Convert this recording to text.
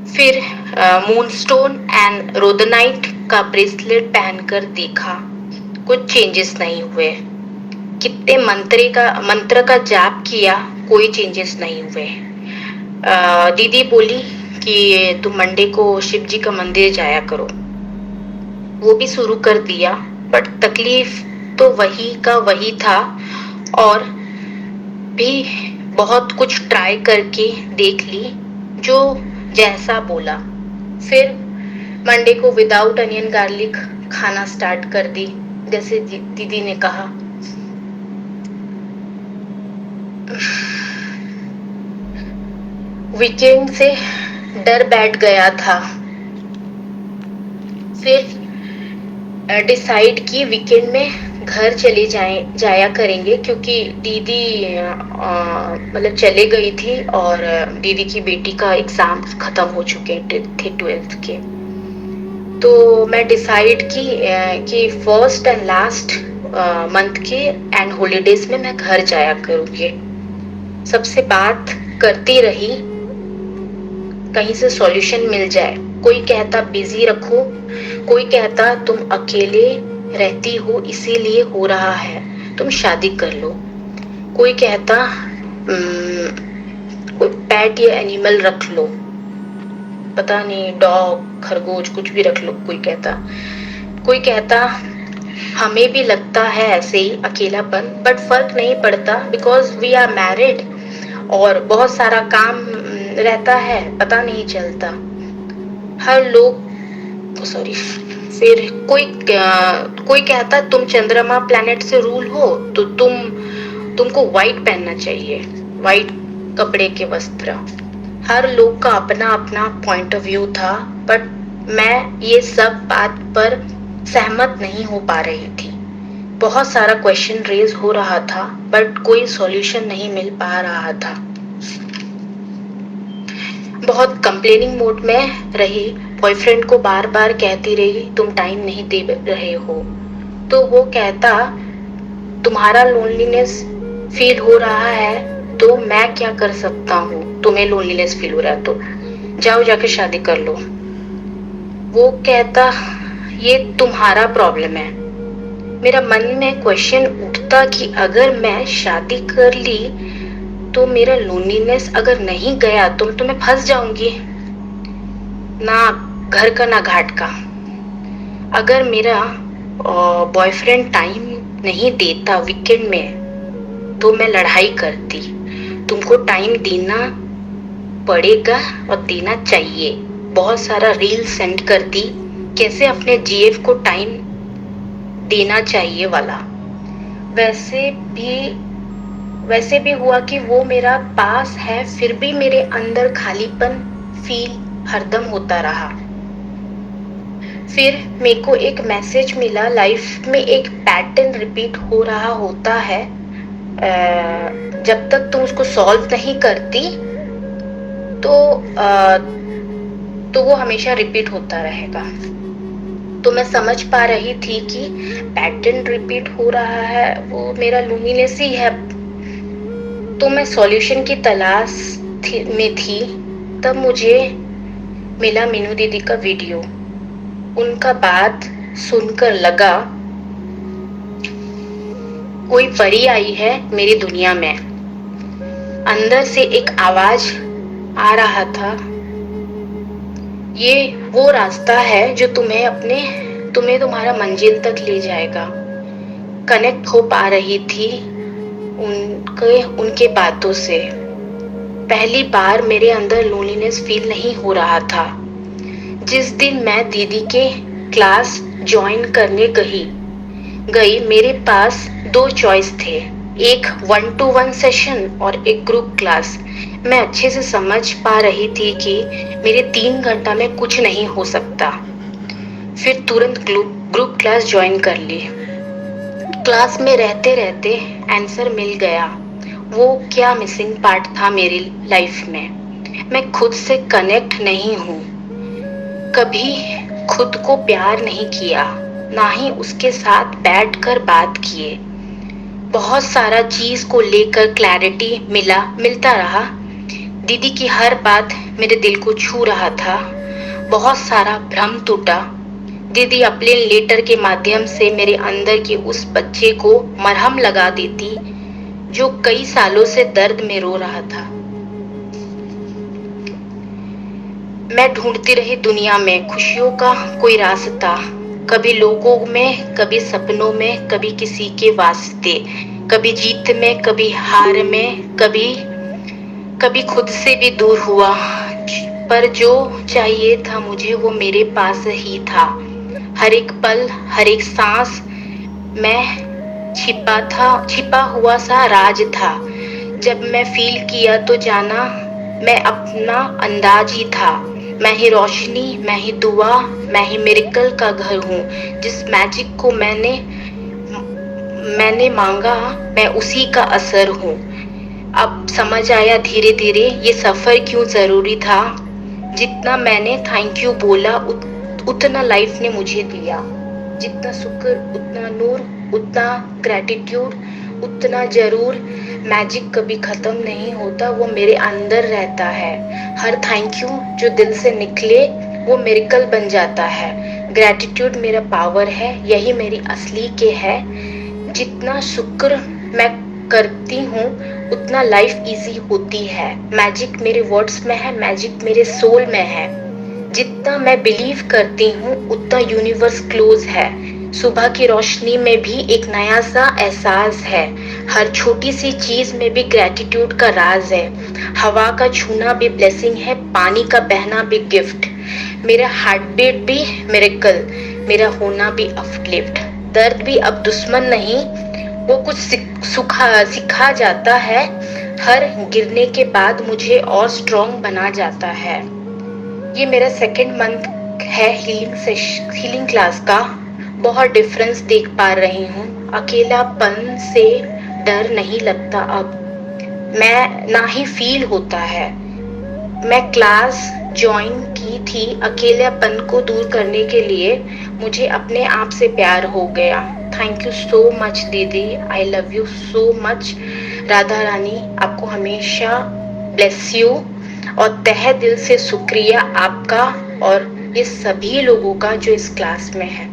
फिर moonstone and रोदनाइट का bracelet पहनकर देखा, कुछ चेंजेस नहीं हुए। कितने मंत्र का जाप किया, कोई चेंजेस नहीं हुए। दीदी बोली कि तुम मंडे को शिव जी का मंदिर जाया करो। वो भी शुरू कर दिया, बट तकलीफ तो वही का वही था। और भी बहुत कुछ ट्राई करके देख ली, जो जैसा बोला। फिर मंडे को विदाउट अनियन गार्लिक खाना स्टार्ट कर दी, जैसे दीदी ने कहा। वीकेंड से डर बैठ गया था। फिर डिसाइड की वीकेंड में घर चले जाया करेंगे, क्योंकि दीदी मतलब चले गई थी और दीदी की बेटी का एग्जाम खत्म हो चुके थे 12th के। तो मैं डिसाइड की कि फर्स्ट एंड लास्ट मंथ के एंड हॉलीडेज में मैं घर जाया करूँगी। सबसे बात करती रही, कहीं से सॉल्यूशन मिल जाए। कोई कहता बिजी रखो, कोई कहता तुम अकेले रहती हो इसीलिए हो रहा है, तुम शादी कर लो। कोई कहता कोई पेट या एनिमल रख लो, पता नहीं डॉग खरगोश कुछ भी रख लो। कोई कहता हमें भी लगता है ऐसे ही अकेलापन, बट फर्क नहीं पड़ता बिकॉज वी आर मैरिड और बहुत सारा काम रहता है, पता नहीं चलता। हर लोग सॉरी। फिर कोई कहता तुम चंद्रमा प्लैनेट से रूल हो तो तुमको व्हाइट पहनना चाहिए, व्हाइट कपड़े के वस्त्र। हर लोग का अपना अपना पॉइंट ऑफ व्यू था, बट मैं ये सब बात पर सहमत नहीं हो पा रही थी। बहुत सारा क्वेश्चन रेज हो रहा था, बट कोई सॉल्यूशन नहीं मिल पा रहा था। बहुत कंप्लेनिंग मूड में रही, बॉयफ्रेंड को बार बार कहती रही तुम टाइम नहीं दे रहे हो। तो वो कहता तुम्हारा लोनलीनेस फील हो रहा है तो मैं क्या कर सकता हूँ, तुम्हें लोनलीनेस फील हो रहा है तो जाओ जाके शादी कर लो। वो कहता ये तुम्हारा प्रॉब्लम है। मेरा मन में क्वेश्चन उठता कि अगर मैं शादी कर ली तो मेरा लोनलीनेस अगर नहीं गया तो मैं फंस जाऊंगी, ना घर का ना घाट का। अगर मेरा बॉयफ्रेंड टाइम नहीं देता वीकेंड में तो मैं लड़ाई करती। तुमको टाइम देना पड़ेगा और देना चाहिए। बहुत सारा रील सेंड कर दी, कैसे अपने जीएफ को टाइम देना चाहिए वाला। वैसे भी हुआ कि वो मेरा पास है, फिर भी मेरे अंदर खालीपन फील हरदम होता रहा। फिर मेरे को एक मैसेज मिला, लाइफ में एक पैटर्न रिपीट हो रहा होता है, जब तक तुम उसको सॉल्व नहीं करती तो वो हमेशा रिपीट होता रहेगा। तो मैं समझ पा रही थी कि पैटर्न रिपीट हो रहा है, वो मेरा लोनलीनेस ही है। तो मैं सॉल्यूशन की तलाश में थी। तब मुझे मिला मीनू दीदी का वीडियो। उनका बात सुनकर लगा कोई परी आई है मेरी दुनिया में। अंदर से एक आवाज आ रहा था, ये वो रास्ता है जो तुम्हें तुम्हारा मंजिल तक ले जाएगा। कनेक्ट हो पा रही थी उनके बातों से। पहली बार मेरे अंदर लोनलीनेस फील नहीं हो रहा था। जिस दिन मैं दीदी के क्लास ज्वाइन करने गई मेरे पास 2 चॉइस थे, एक 1-to-1 सेशन और एक ग्रुप क्लास। मैं अच्छे से समझ पा रही थी कि मेरे 3 घंटा में कुछ नहीं हो सकता। फिर तुरंत ग्रुप क्लास ज्वाइन कर ली। क्लास में रहते रहते आंसर मिल गया, वो क्या मिसिंग पार्ट था मेरी लाइफ में। मैं खुद से कनेक्ट नहीं हूँ, कभी खुद को प्यार नहीं किया, ना ही उसके साथ बैठकर बात किए। बहुत सारा चीज को लेकर क्लैरिटी मिलता रहा। दीदी की हर बात मेरे दिल को छू रहा था। बहुत सारा भ्रम टूटा। दीदी अपने लेटर के माध्यम से मेरे अंदर के उस बच्चे को मरहम लगा देती जो कई सालों से दर्द में रो रहा था। मैं ढूंढती रही दुनिया में खुशियों का कोई रास्ता, कभी लोगों में, कभी सपनों में, कभी किसी के वास्ते, कभी जीत में, कभी हार में, कभी खुद से भी दूर हुआ। पर जो चाहिए था मुझे वो मेरे पास ही था। हर एक पल, हर एक सांस मैं छिपा हुआ सा राज था। जब मैं फील किया तो जाना मैं अपना अंदाज ही था। मैं ही रोशनी, मैं ही दुआ, मैं ही मिरेकल का घर हूँ। जिस मैजिक को मैंने मांगा, मैं उसी का असर हूँ। अब समझ आया धीरे धीरे ये सफर क्यों जरूरी था। जितना मैंने थैंक यू बोला उतना लाइफ ने मुझे दिया। जितना शुक्र उतना नूर, उतना ग्रेटिट्यूड उतना जरूर। मैजिक कभी खत्म नहीं होता, वो मेरे अंदर रहता है। हर थैंक यू जो दिल से निकले वो मिरेकल बन जाता है। ग्रेटिट्यूड मेरा पावर है, यही मेरी असली के है। जितना शुक्र मैं करती हूँ उतना लाइफ इजी होती है। मैजिक मेरे वर्ड्स में है, मैजिक मेरे सोल में है। जितना मैं बिलीव करती हूँ उतना यूनिवर्स क्लोज है। सुबह की रोशनी में भी एक नया सा एहसास है। हर छोटी सी चीज में भी ग्रेटिट्यूड का राज है। हवा का छूना भी ब्लेसिंग है, पानी का बहना भी गिफ्ट। मेरा हार्ट बीट भी मिरेकल, मेरा होना भी अपलिफ्ट। दर्द भी अब दुश्मन नहीं, वो कुछ सिखा जाता है। हर गिरने के बाद मुझे और स्ट्रॉन्ग बना जाता है। ये मेरा सेकेंड मंथ है हीलिंग क्लास का। बहुत डिफरेंस देख पा रही हूँ। अकेलापन से डर नहीं लगता अब, मैं ना ही फील होता है। मैं क्लास ज्वाइन की थी अकेलापन को दूर करने के लिए। मुझे अपने आप से प्यार हो गया। थैंक यू सो मच दीदी, I love you so much. Radha Rani आपको हमेशा ब्लेस यू। और तहे दिल से शुक्रिया आपका और ये सभी लोगों का जो इस क्लास में है।